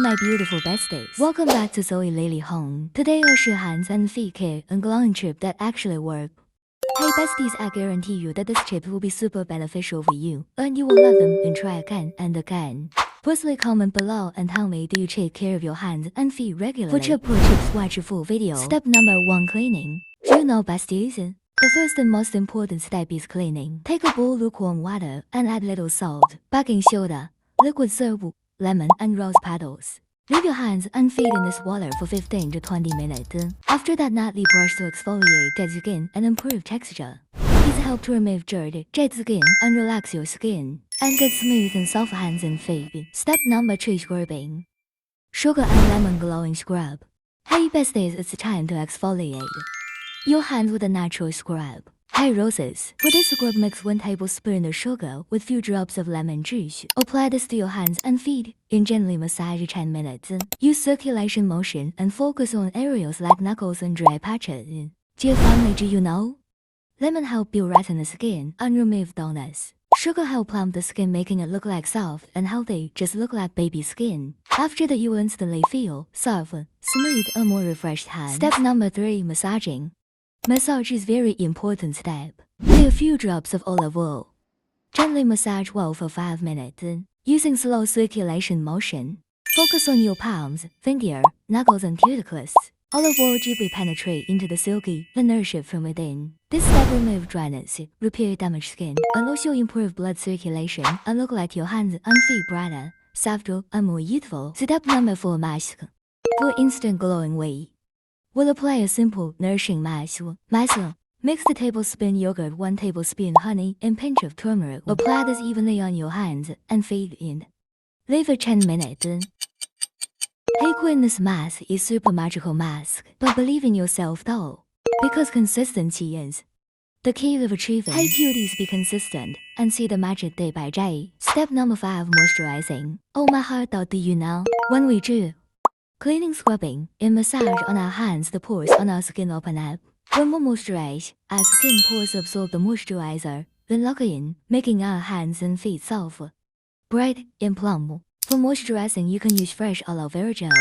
my beautiful besties. Welcome back to Zoe Lily home. Today I'll show hands and feet care and glowing tip that actually work. Hey besties, I guarantee you that this tip will be super beneficial for you, and you will love them and try again and again. Firstly, comment below and tell me, do you take care of your hands and feet regularly? For tip pro tips, watch your full video. Step number 1, cleaning. Do you know besties? The first and most important step is cleaning. Take a bowl of lukewarm water and add little salt, baking soda, liquid soap, lemon and rose petals. Leave your hands and feet in this water for 15 to 20 minutes. After that, nightly brush to exfoliate dead skin and improve texture. These help to remove dirt, dead skin, and relax your skin, and get smooth and soft hands and feet. Step number 2, scrubbing. Sugar and lemon glowing scrub. Hey besties, it's time to exfoliate your hands with a natural scrub. Hey roses. For this scrub, mix 1 tablespoon of sugar with few drops of lemon juice. Apply this to your hands and feet and gently massage 10 minutes. Use circulation motion and focus on areas like knuckles and dry patches. Dear family, do you know? Lemon help build redden the skin and remove dullness. Sugar help plump the skin, making it look like soft and healthy, just look like baby skin. After that, you will instantly feel soft, smooth, and more refreshed hands. Step number 3, massaging. Massage is very important step. Lay a few drops of olive oil. Gently massage well for 5 minutes, using slow circulation motion. Focus on your palms, finger, knuckles and cuticles. Olive oil deeply penetrate into the silky and nourish it from within. This step removes dryness, repair damaged skin, and also improve blood circulation and look like your hands and feet brighter, softer and more youthful. Step number 4, mask. For instant glowing way. We'll apply a simple, nourishing mask. Mix the tablespoon yogurt, 1 tablespoon honey, and pinch of turmeric. Apply this evenly on your hands and feet in. Leave it 10 minutes. Hey queen, this mask is super magical mask, but believe in yourself though, because consistency is the key of achieving. Hey cuties, be consistent and see the magic day by day. Step number 5, moisturizing. Oh my heart, though, do you know? When we do cleaning, scrubbing, and massage on our hands, the pores on our skin open up. When we moisturize, our skin pores absorb the moisturizer, then lock in, making our hands and feet soft, bright, and plump. For moisturizing, you can use fresh aloe vera gel.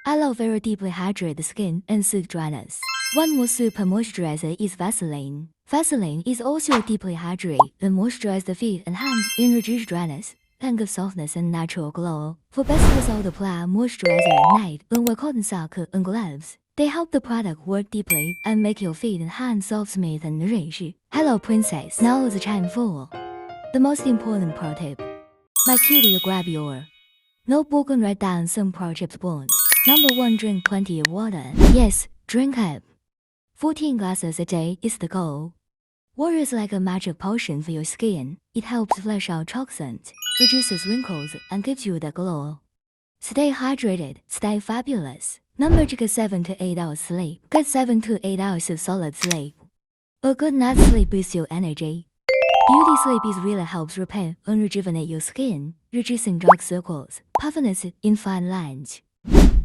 Aloe vera deeply hydrates the skin and soothes dryness. One more super moisturizer is Vaseline. Vaseline is also deeply hydrate and moisturize the feet and hands and reduce dryness and give softness and natural glow. For best result, apply moisturizer at night and wear cotton sock and gloves. They help the product work deeply and make your feet and hands soft, smooth and rich. Hello princess, now is the time for the most important pro tip. My cutie, grab your notebook and write down some pro tips point. Number 1, drink plenty of water. Yes, drink up. 14 glasses a day is the goal. Water is like a magic potion for your skin. It helps flush out toxins, reduces wrinkles, and gives you the glow. Stay hydrated, stay fabulous. Number 2, get 7 to 8 hours sleep. Get 7 to 8 hours of solid sleep. A good night's sleep boosts your energy. Beauty sleep is really helps repair and rejuvenate your skin, reducing dark circles, puffiness, and fine lines.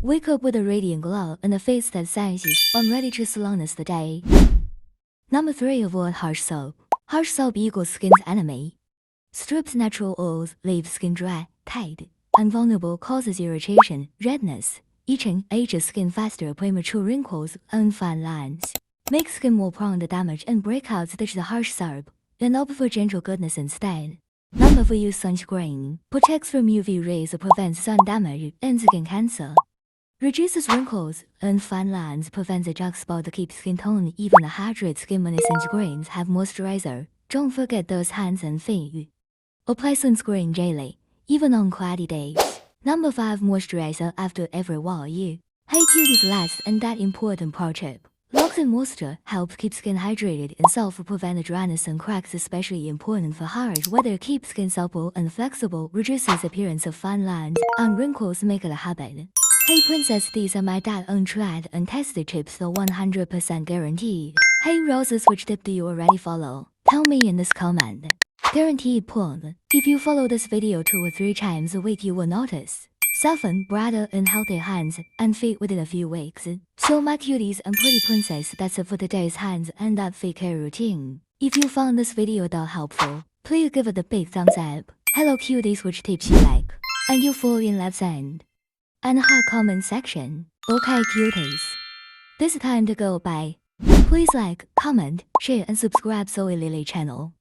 Wake up with a radiant glow and a face that says I'm ready to salon the day. Number 3, avoid harsh soap. Harsh soap equals skin's enemy. Strips natural oils, leaves skin dry, tight, and vulnerable, causes irritation, redness, itching, ages skin faster, premature wrinkles, and fine lines. Makes skin more prone to damage and breakouts due to the harsh soap, and opt for gentle goodness instead. Number 4, use sunscreen. Protects from UV rays, prevents sun damage and skin cancer. Reduces wrinkles and fine lines, prevents a dark spot, keeps skin tone even. A hydrated skin. Many sunscreens have moisturizer. Don't forget those hands and feet. Apply sunscreen daily, even on cloudy days. Number 5, moisturizer after every wash. Hey cuties, last and that important pro tip. Locks and moisture help keep skin hydrated and soft, prevent dryness and cracks, especially important for harsh weather. Keep skin supple and flexible, reduces appearance of fine lines and wrinkles, make it a habit. Hey princess, these are my dad untried and tested tips, so 100% guaranteed. Hey roses, which tip do you already follow? Tell me in this comment. Guaranteed point. If you follow this video 2 or 3 times a week, you will notice soften, brighter and healthy hands and feet within a few weeks. So my cuties and pretty princess, that's it for today's hands and that feet care routine. If you found this video helpful, please give it a big thumbs up. Hello cuties, which tips you like? And you fall in love and and hot comment section. Okay cuties. This is time to go. Bye. Please like, comment, share and subscribe Zoe Lily channel.